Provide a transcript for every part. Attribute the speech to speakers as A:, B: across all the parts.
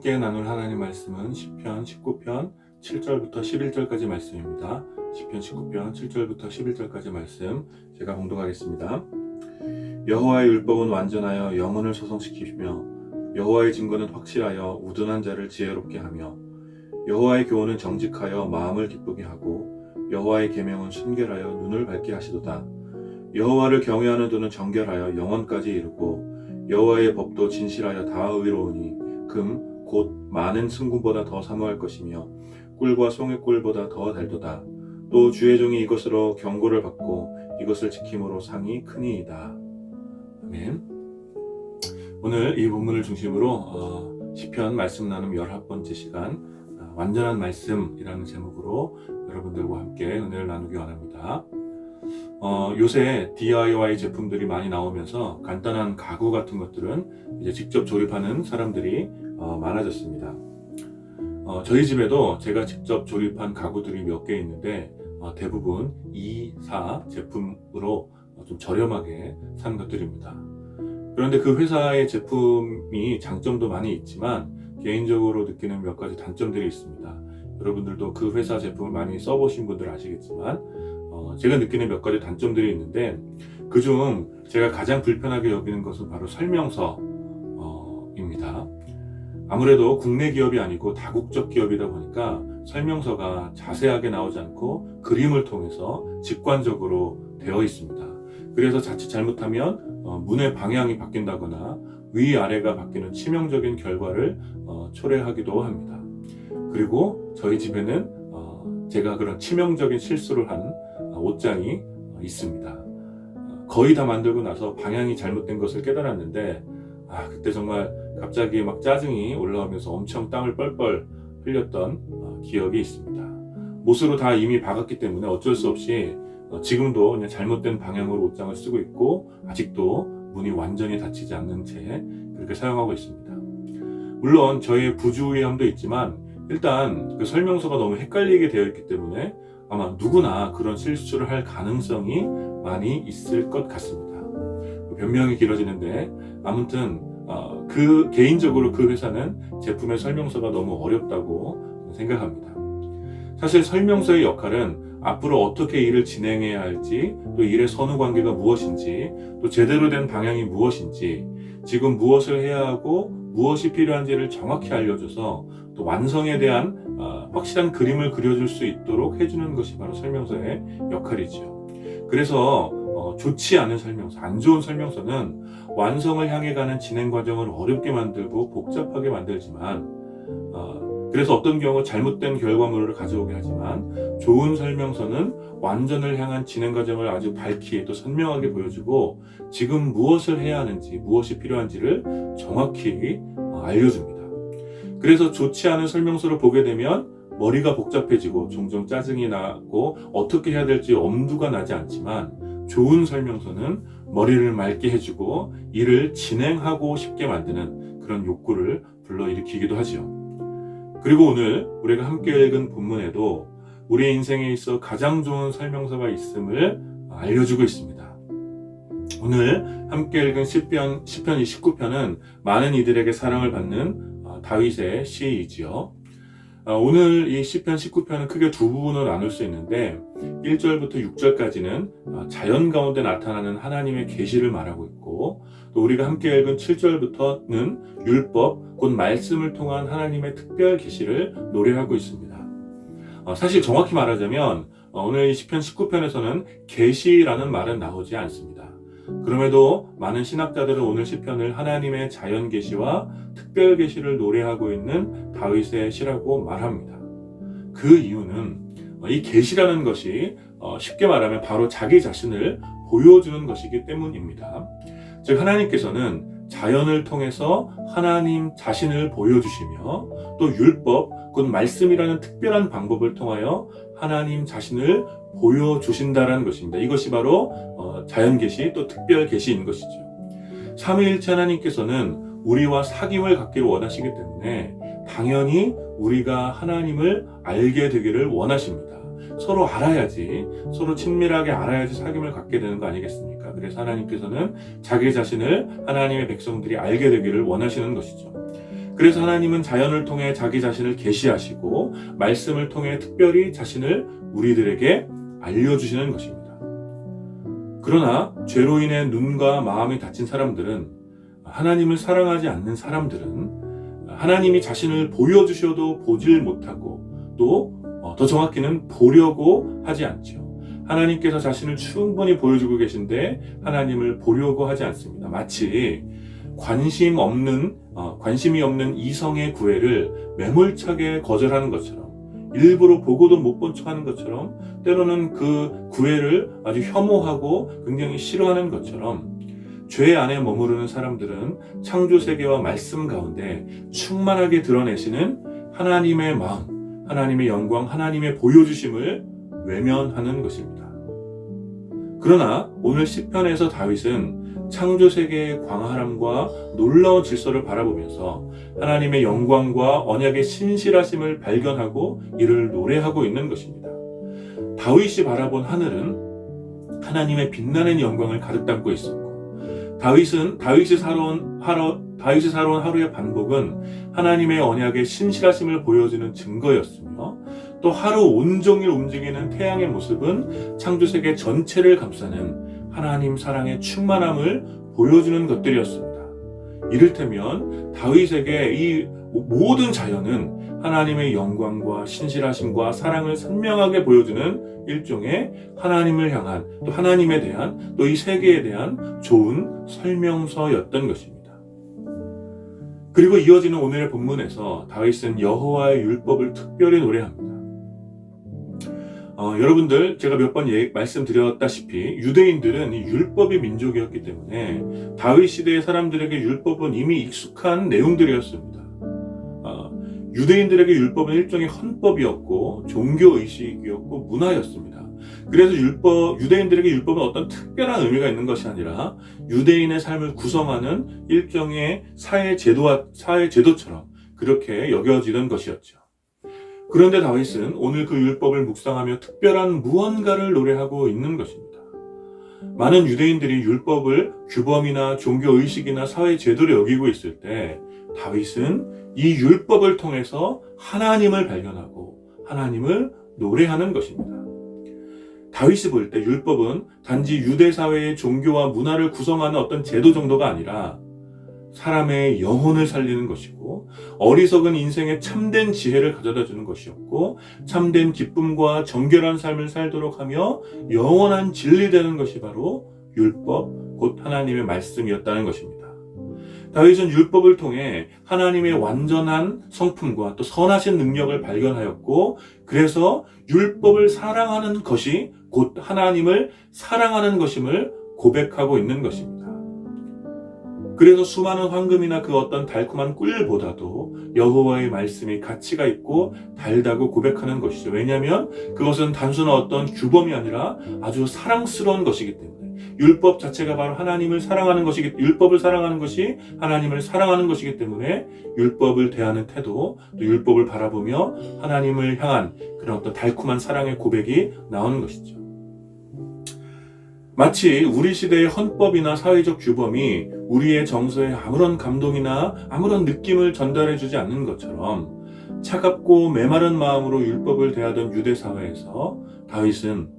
A: 함께 나눌 하나님 말씀은 시편 19편 7절부터 11절까지 말씀입니다. 시편 19편 7절부터 11절까지 말씀 제가 봉독하겠습니다. 여호와의 율법은 완전하여 영혼을 소성시키며 여호와의 증거는 확실하여 우둔한 자를 지혜롭게 하며 여호와의 교훈은 정직하여 마음을 기쁘게 하고 여호와의 계명은 순결하여 눈을 밝게 하시도다. 여호와를 경외하는 도는 정결하여 영원까지 이르고 여호와의 법도 진실하여 다 의로우니 금 곧 많은 승금보다 더 사모할 것이며 꿀과 송의 꿀보다 더 달도다. 또 주의 종이 이것으로 경고를 받고 이것을 지킴으로 상이 크니이다. 아멘. 오늘 이 본문을 중심으로 시편 말씀 나눔 11번째 시간 완전한 말씀이라는 제목으로 여러분들과 함께 은혜를 나누기 원합니다. 요새 DIY 제품들이 많이 나오면서 간단한 가구 같은 것들은 이제 직접 조립하는 사람들이 많아졌습니다. 저희 집에도 제가 직접 조립한 가구들이 몇 개 있는데 대부분 2, 4 제품으로 좀 저렴하게 산 것들입니다. 그런데 그 회사의 제품이 장점도 많이 있지만 개인적으로 느끼는 몇 가지 단점들이 있습니다. 여러분들도 그 회사 제품을 많이 써보신 분들 아시겠지만 제가 느끼는 몇 가지 단점들이 있는데 그중 제가 가장 불편하게 여기는 것은 바로 설명서입니다. 아무래도 국내 기업이 아니고 다국적 기업이다 보니까 설명서가 자세하게 나오지 않고 그림을 통해서 직관적으로 되어 있습니다. 그래서 자칫 잘못하면 문의 방향이 바뀐다거나 위아래가 바뀌는 치명적인 결과를 초래하기도 합니다. 그리고 저희 집에는 제가 그런 치명적인 실수를 한 옷장이 있습니다. 거의 다 만들고 나서 방향이 잘못된 것을 깨달았는데 그때 정말 갑자기 막 짜증이 올라오면서 엄청 땀을 뻘뻘 흘렸던 기억이 있습니다. 못으로 다 이미 박았기 때문에 어쩔 수 없이 지금도 그냥 잘못된 방향으로 옷장을 쓰고 있고 아직도 문이 완전히 닫히지 않는 채 그렇게 사용하고 있습니다. 물론 저의 부주의함도 있지만 일단 그 설명서가 너무 헷갈리게 되어 있기 때문에 아마 누구나 그런 실수를 할 가능성이 많이 있을 것 같습니다. 변명이 길어지는데 아무튼 개인적으로 그 회사는 제품의 설명서가 너무 어렵다고 생각합니다. 사실 설명서의 역할은 앞으로 어떻게 일을 진행해야 할지, 또 일의 선후관계가 무엇인지, 또 제대로 된 방향이 무엇인지, 지금 무엇을 해야 하고 무엇이 필요한지를 정확히 알려줘서 또 완성에 대한 확실한 그림을 그려줄 수 있도록 해주는 것이 바로 설명서의 역할이죠. 그래서 좋지 않은 설명서, 안 좋은 설명서는 완성을 향해 가는 진행 과정을 어렵게 만들고 복잡하게 만들지만 그래서 어떤 경우 잘못된 결과물을 가져오게 하지만 좋은 설명서는 완전을 향한 진행 과정을 아주 밝히 또 선명하게 보여주고 지금 무엇을 해야 하는지 무엇이 필요한지를 정확히 알려줍니다. 그래서 좋지 않은 설명서를 보게 되면 머리가 복잡해지고 종종 짜증이 나고 어떻게 해야 될지 엄두가 나지 않지만 좋은 설명서는 머리를 맑게 해주고 일을 진행하고 싶게 만드는 그런 욕구를 불러일으키기도 하지요. 그리고 오늘 우리가 함께 읽은 본문에도 우리의 인생에 있어 가장 좋은 설명서가 있음을 알려주고 있습니다. 오늘 함께 읽은 시편 19편은 많은 이들에게 사랑을 받는 다윗의 시이지요. 오늘 이 시편 19편은 크게 두 부분으로 나눌 수 있는데 1절부터 6절까지는 자연 가운데 나타나는 하나님의 계시를 말하고 있고 또 우리가 함께 읽은 7절부터는 율법, 곧 말씀을 통한 하나님의 특별 계시를 노래하고 있습니다. 사실 정확히 말하자면 오늘 이 시편 19편에서는 계시라는 말은 나오지 않습니다. 그럼에도 많은 신학자들은 오늘 시편을 하나님의 자연 계시와 특별 계시를 노래하고 있는 다윗의 시라고 말합니다. 그 이유는 이 계시라는 것이 쉽게 말하면 바로 자기 자신을 보여주는 것이기 때문입니다. 즉 하나님께서는 자연을 통해서 하나님 자신을 보여주시며 또 율법, 곧 말씀이라는 특별한 방법을 통하여 하나님 자신을 보여주신다라는 것입니다. 이것이 바로 자연 계시 또 특별 계시인 것이죠. 삼위일체 하나님께서는 우리와 사귐을 갖기를 원하시기 때문에 당연히 우리가 하나님을 알게 되기를 원하십니다. 서로 알아야지, 서로 친밀하게 알아야지 사귐을 갖게 되는 거 아니겠습니까? 그래서 하나님께서는 자기 자신을 하나님의 백성들이 알게 되기를 원하시는 것이죠. 그래서 하나님은 자연을 통해 자기 자신을 계시하시고 말씀을 통해 특별히 자신을 우리들에게 알려주시는 것입니다. 그러나 죄로 인해 눈과 마음이 닫힌 사람들은, 하나님을 사랑하지 않는 사람들은 하나님이 자신을 보여주셔도 보질 못하고, 또 더 정확히는 보려고 하지 않죠. 하나님께서 자신을 충분히 보여주고 계신데 하나님을 보려고 하지 않습니다. 마치 관심이 없는 이성의 구애를 매몰차게 거절하는 것처럼, 일부러 보고도 못 본 척하는 것처럼, 때로는 그 구애를 아주 혐오하고 굉장히 싫어하는 것처럼, 죄 안에 머무르는 사람들은 창조세계와 말씀 가운데 충만하게 드러내시는 하나님의 마음, 하나님의 영광, 하나님의 보여주심을 외면하는 것입니다. 그러나 오늘 시편에서 다윗은 창조세계의 광활함과 놀라운 질서를 바라보면서 하나님의 영광과 언약의 신실하심을 발견하고 이를 노래하고 있는 것입니다. 다윗이 바라본 하늘은 하나님의 빛나는 영광을 가득 담고 있었고, 다윗이 살아온 하루의 반복은 하나님의 언약의 신실하심을 보여주는 증거였으며, 또 하루 온종일 움직이는 태양의 모습은 창조세계 전체를 감싸는 하나님 사랑의 충만함을 보여주는 것들이었습니다. 이를테면 다윗에게 이 모든 자연은 하나님의 영광과 신실하심과 사랑을 선명하게 보여주는 일종의 하나님을 향한, 또 하나님에 대한, 또 이 세계에 대한 좋은 설명서였던 것입니다. 그리고 이어지는 오늘의 본문에서 다윗은 여호와의 율법을 특별히 노래합니다. 여러분들, 제가 몇 번 말씀드렸다시피 유대인들은 이 율법의 민족이었기 때문에 다윗 시대의 사람들에게 율법은 이미 익숙한 내용들이었습니다. 유대인들에게 율법은 일종의 헌법이었고 종교의식이었고 문화였습니다. 그래서 유대인들에게 율법은 어떤 특별한 의미가 있는 것이 아니라 유대인의 삶을 구성하는 일종의 사회 제도처럼 그렇게 여겨지던 것이었죠. 그런데 다윗은 오늘 그 율법을 묵상하며 특별한 무언가를 노래하고 있는 것입니다. 많은 유대인들이 율법을 규범이나 종교의식이나 사회 제도로 여기고 있을 때 다윗은 이 율법을 통해서 하나님을 발견하고 하나님을 노래하는 것입니다. 다윗이 볼 때 율법은 단지 유대 사회의 종교와 문화를 구성하는 어떤 제도 정도가 아니라 사람의 영혼을 살리는 것이고, 어리석은 인생에 참된 지혜를 가져다 주는 것이었고, 참된 기쁨과 정결한 삶을 살도록 하며 영원한 진리되는 것이 바로 율법, 곧 하나님의 말씀이었다는 것입니다. 다윗은 율법을 통해 하나님의 완전한 성품과 또 선하신 능력을 발견하였고, 그래서 율법을 사랑하는 것이 곧 하나님을 사랑하는 것임을 고백하고 있는 것입니다. 그래서 수많은 황금이나 그 어떤 달콤한 꿀보다도 여호와의 말씀이 가치가 있고 달다고 고백하는 것이죠. 왜냐하면 그것은 단순한 어떤 규범이 아니라 아주 사랑스러운 것이기 때문에, 율법 자체가 바로 율법을 사랑하는 것이 하나님을 사랑하는 것이기 때문에 율법을 대하는 태도, 또 율법을 바라보며 하나님을 향한 그런 어떤 달콤한 사랑의 고백이 나오는 것이죠. 마치 우리 시대의 헌법이나 사회적 규범이 우리의 정서에 아무런 감동이나 아무런 느낌을 전달해주지 않는 것처럼 차갑고 메마른 마음으로 율법을 대하던 유대 사회에서 다윗은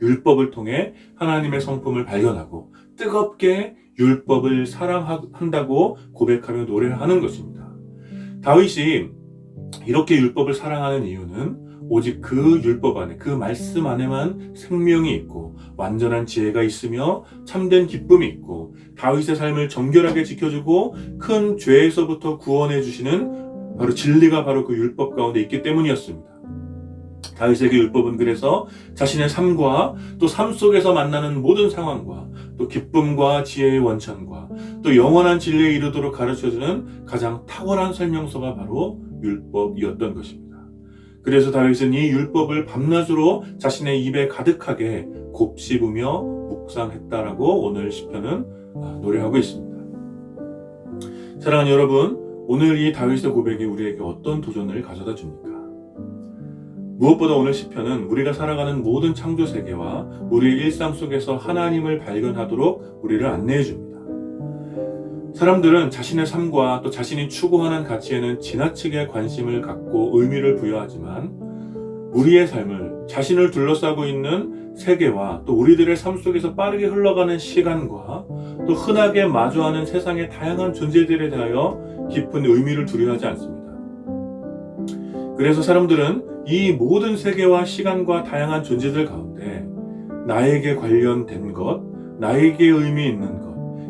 A: 율법을 통해 하나님의 성품을 발견하고 뜨겁게 율법을 사랑한다고 고백하며 노래를 하는 것입니다. 다윗이 이렇게 율법을 사랑하는 이유는 오직 그 율법 안에, 그 말씀 안에만 생명이 있고 완전한 지혜가 있으며 참된 기쁨이 있고 다윗의 삶을 정결하게 지켜주고 큰 죄에서부터 구원해 주시는 바로 진리가 바로 그 율법 가운데 있기 때문이었습니다. 다윗에게 율법은 그래서 자신의 삶과 또 삶 속에서 만나는 모든 상황과 또 기쁨과 지혜의 원천과 또 영원한 진리에 이르도록 가르쳐주는 가장 탁월한 설명서가 바로 율법이었던 것입니다. 그래서 다윗은 이 율법을 밤낮으로 자신의 입에 가득하게 곱씹으며 묵상했다라고 오늘 시편은 노래하고 있습니다. 사랑하는 여러분, 오늘 이 다윗의 고백이 우리에게 어떤 도전을 가져다 줍니까? 무엇보다 오늘 시편은 우리가 살아가는 모든 창조 세계와 우리의 일상 속에서 하나님을 발견하도록 우리를 안내해 줍니다. 사람들은 자신의 삶과 또 자신이 추구하는 가치에는 지나치게 관심을 갖고 의미를 부여하지만 우리의 삶을 자신을 둘러싸고 있는 세계와 또 우리들의 삶 속에서 빠르게 흘러가는 시간과 또 흔하게 마주하는 세상의 다양한 존재들에 대하여 깊은 의미를 두려워하지 않습니다. 그래서 사람들은 이 모든 세계와 시간과 다양한 존재들 가운데 나에게 관련된 것, 나에게 의미 있는 것,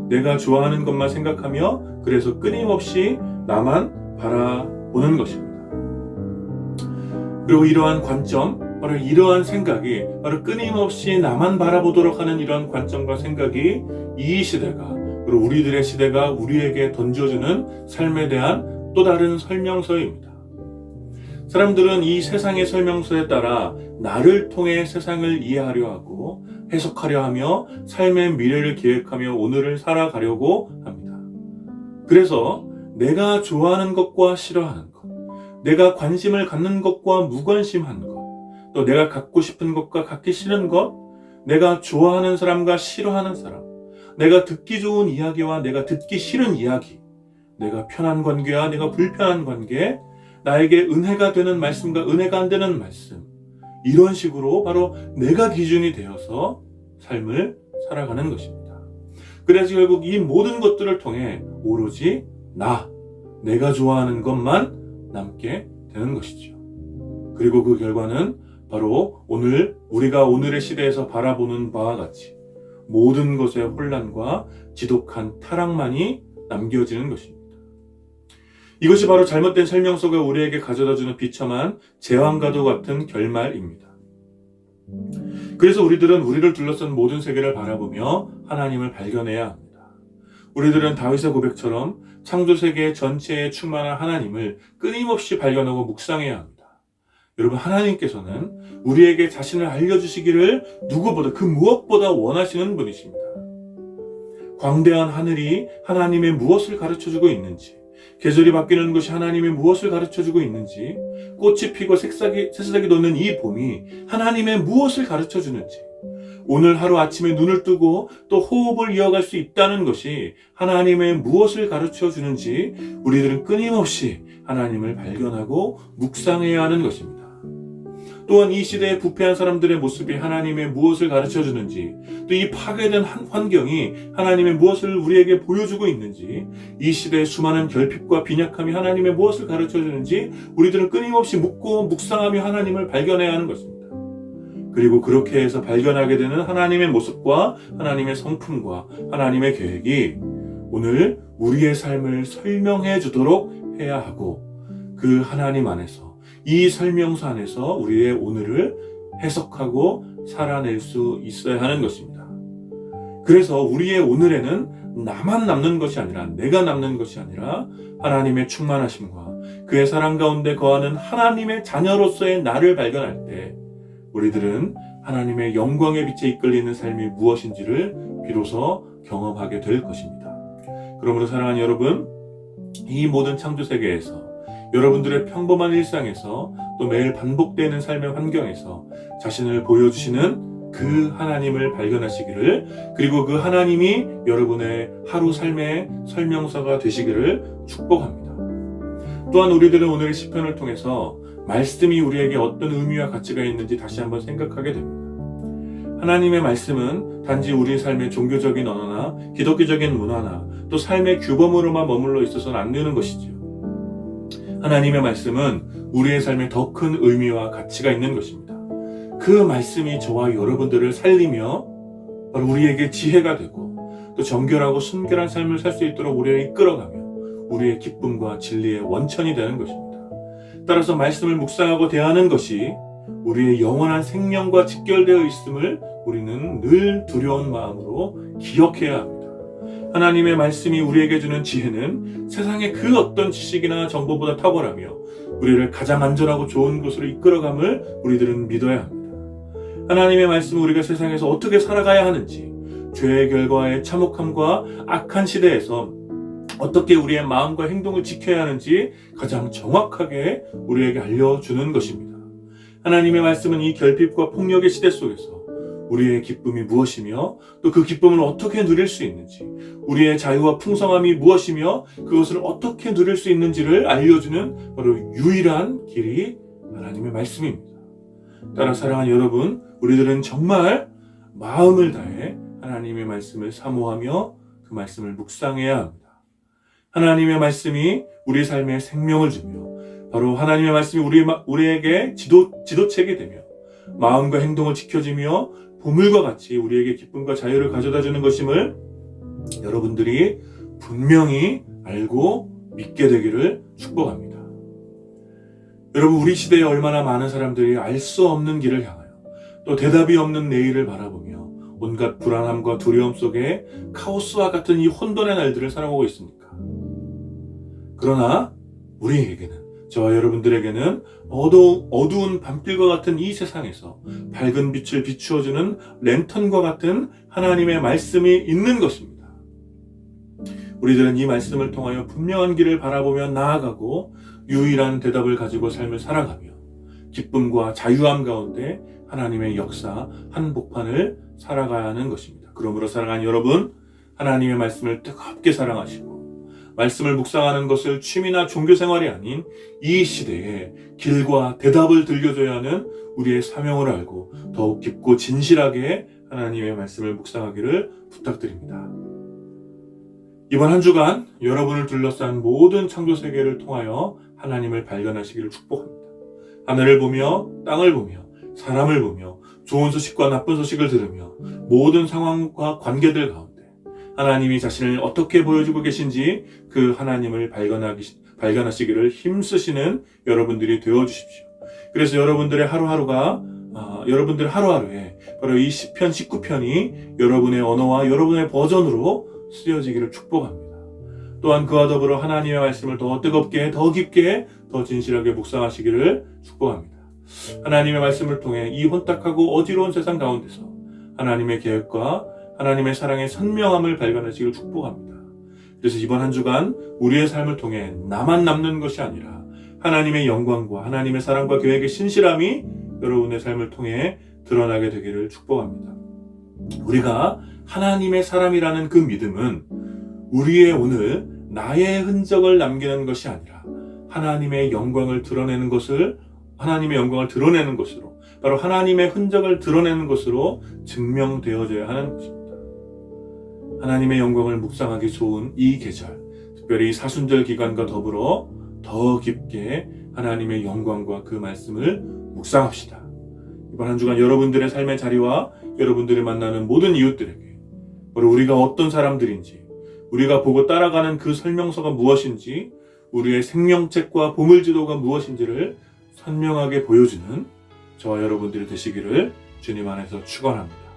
A: 내가 좋아하는 것만 생각하며 그래서 끊임없이 나만 바라보는 것입니다. 그리고 이러한 관점, 바로 이러한 생각이 바로 끊임없이 나만 바라보도록 하는 이러한 관점과 생각이 이 시대가, 그리고 우리들의 시대가 우리에게 던져주는 삶에 대한 또 다른 설명서입니다. 사람들은 이 세상의 설명서에 따라 나를 통해 세상을 이해하려 하고 해석하려 하며 삶의 미래를 계획하며 오늘을 살아가려고 합니다. 그래서 내가 좋아하는 것과 싫어하는 것, 내가 관심을 갖는 것과 무관심한 것, 또 내가 갖고 싶은 것과 갖기 싫은 것, 내가 좋아하는 사람과 싫어하는 사람, 내가 듣기 좋은 이야기와 내가 듣기 싫은 이야기, 내가 편한 관계와 내가 불편한 관계, 나에게 은혜가 되는 말씀과 은혜가 안 되는 말씀, 이런 식으로 바로 내가 기준이 되어서 삶을 살아가는 것입니다. 그래서 결국 이 모든 것들을 통해 오로지 내가 좋아하는 것만 남게 되는 것이죠. 그리고 그 결과는 바로 우리가 오늘의 시대에서 바라보는 바와 같이 모든 것의 혼란과 지독한 타락만이 남겨지는 것입니다. 이것이 바로 잘못된 설명서가 우리에게 가져다주는 비참한 재앙과도 같은 결말입니다. 그래서 우리들은 우리를 둘러싼 모든 세계를 바라보며 하나님을 발견해야 합니다. 우리들은 다윗의 고백처럼 창조 세계 전체에 충만한 하나님을 끊임없이 발견하고 묵상해야 합니다. 여러분, 하나님께서는 우리에게 자신을 알려주시기를 누구보다 그 무엇보다 원하시는 분이십니다. 광대한 하늘이 하나님의 무엇을 가르쳐주고 있는지, 계절이 바뀌는 것이 하나님의 무엇을 가르쳐주고 있는지, 꽃이 피고 새싹이 돋는 이 봄이 하나님의 무엇을 가르쳐주는지, 오늘 하루 아침에 눈을 뜨고 또 호흡을 이어갈 수 있다는 것이 하나님의 무엇을 가르쳐주는지 우리들은 끊임없이 하나님을 발견하고 묵상해야 하는 것입니다. 또한 이 시대의 부패한 사람들의 모습이 하나님의 무엇을 가르쳐주는지, 또 이 파괴된 환경이 하나님의 무엇을 우리에게 보여주고 있는지, 이 시대의 수많은 결핍과 빈약함이 하나님의 무엇을 가르쳐주는지 우리들은 끊임없이 묻고 묵상하며 하나님을 발견해야 하는 것입니다. 그리고 그렇게 해서 발견하게 되는 하나님의 모습과 하나님의 성품과 하나님의 계획이 오늘 우리의 삶을 설명해 주도록 해야 하고, 그 하나님 안에서, 이 설명서 안에서 우리의 오늘을 해석하고 살아낼 수 있어야 하는 것입니다. 그래서 우리의 오늘에는 나만 남는 것이 아니라, 내가 남는 것이 아니라 하나님의 충만하심과 그의 사랑 가운데 거하는 하나님의 자녀로서의 나를 발견할 때 우리들은 하나님의 영광의 빛에 이끌리는 삶이 무엇인지를 비로소 경험하게 될 것입니다. 그러므로 사랑하는 여러분, 이 모든 창조 세계에서, 여러분들의 평범한 일상에서, 또 매일 반복되는 삶의 환경에서 자신을 보여주시는 그 하나님을 발견하시기를, 그리고 그 하나님이 여러분의 하루 삶의 설명서가 되시기를 축복합니다. 또한 우리들은 오늘의 시편을 통해서 말씀이 우리에게 어떤 의미와 가치가 있는지 다시 한번 생각하게 됩니다. 하나님의 말씀은 단지 우리 삶의 종교적인 언어나 기독교적인 문화나 또 삶의 규범으로만 머물러 있어서는 안 되는 것이지요. 하나님의 말씀은 우리의 삶에 더 큰 의미와 가치가 있는 것입니다. 그 말씀이 저와 여러분들을 살리며 바로 우리에게 지혜가 되고 또 정결하고 순결한 삶을 살 수 있도록 우리를 이끌어가며 우리의 기쁨과 진리의 원천이 되는 것입니다. 따라서 말씀을 묵상하고 대하는 것이 우리의 영원한 생명과 직결되어 있음을 우리는 늘 두려운 마음으로 기억해야 합니다. 하나님의 말씀이 우리에게 주는 지혜는 세상의 그 어떤 지식이나 정보보다 탁월하며 우리를 가장 안전하고 좋은 곳으로 이끌어감을 우리들은 믿어야 합니다. 하나님의 말씀은 우리가 세상에서 어떻게 살아가야 하는지, 죄의 결과의 참혹함과 악한 시대에서 어떻게 우리의 마음과 행동을 지켜야 하는지 가장 정확하게 우리에게 알려주는 것입니다. 하나님의 말씀은 이 결핍과 폭력의 시대 속에서 우리의 기쁨이 무엇이며 또 그 기쁨을 어떻게 누릴 수 있는지, 우리의 자유와 풍성함이 무엇이며 그것을 어떻게 누릴 수 있는지를 알려주는 바로 유일한 길이 하나님의 말씀입니다. 따라 사랑하는 여러분, 우리들은 정말 마음을 다해 하나님의 말씀을 사모하며 그 말씀을 묵상해야 합니다. 하나님의 말씀이 우리 삶에 생명을 주며 바로 하나님의 말씀이 우리에게 지도책이 되며 마음과 행동을 지켜주며 보물과 같이 우리에게 기쁨과 자유를 가져다주는 것임을 여러분들이 분명히 알고 믿게 되기를 축복합니다. 여러분, 우리 시대에 얼마나 많은 사람들이 알 수 없는 길을 향하여 또 대답이 없는 내일을 바라보며 온갖 불안함과 두려움 속에 카오스와 같은 이 혼돈의 날들을 살아오고 있습니까? 그러나 우리에게는, 저와 여러분들에게는 어두운 밤길과 같은 이 세상에서 밝은 빛을 비추어주는 랜턴과 같은 하나님의 말씀이 있는 것입니다. 우리들은 이 말씀을 통하여 분명한 길을 바라보며 나아가고 유일한 대답을 가지고 삶을 살아가며 기쁨과 자유함 가운데 하나님의 역사 한복판을 살아가야 하는 것입니다. 그러므로 사랑하는 여러분, 하나님의 말씀을 뜨겁게 사랑하시고 말씀을 묵상하는 것을 취미나 종교생활이 아닌 이 시대에 길과 대답을 들려줘야 하는 우리의 사명을 알고 더욱 깊고 진실하게 하나님의 말씀을 묵상하기를 부탁드립니다. 이번 한 주간 여러분을 둘러싼 모든 창조세계를 통하여 하나님을 발견하시기를 축복합니다. 하늘을 보며 땅을 보며 사람을 보며 좋은 소식과 나쁜 소식을 들으며 모든 상황과 관계들 가운데 하나님이 자신을 어떻게 보여주고 계신지 그 하나님을 발견하시기를 힘쓰시는 여러분들이 되어주십시오. 그래서 여러분들의 하루하루에 바로 이 시편 19편이 여러분의 언어와 여러분의 버전으로 쓰여지기를 축복합니다. 또한 그와 더불어 하나님의 말씀을 더 뜨겁게, 더 깊게, 더 진실하게 묵상하시기를 축복합니다. 하나님의 말씀을 통해 이 혼탁하고 어지러운 세상 가운데서 하나님의 계획과 하나님의 사랑의 선명함을 발견하시기를 축복합니다. 그래서 이번 한 주간 우리의 삶을 통해 나만 남는 것이 아니라 하나님의 영광과 하나님의 사랑과 계획의 신실함이 여러분의 삶을 통해 드러나게 되기를 축복합니다. 우리가 하나님의 사람이라는 그 믿음은 우리의 오늘 나의 흔적을 남기는 것이 아니라 하나님의 영광을 드러내는 것으로 바로 하나님의 흔적을 드러내는 것으로 증명되어져야 하는 것입니다. 하나님의 영광을 묵상하기 좋은 이 계절, 특별히 사순절 기간과 더불어 더 깊게 하나님의 영광과 그 말씀을 묵상합시다. 이번 한 주간 여러분들의 삶의 자리와 여러분들이 만나는 모든 이웃들에게 바로 우리가 어떤 사람들인지, 우리가 보고 따라가는 그 설명서가 무엇인지, 우리의 생명책과 보물지도가 무엇인지를 선명하게 보여주는 저와 여러분들이 되시기를 주님 안에서 축원합니다.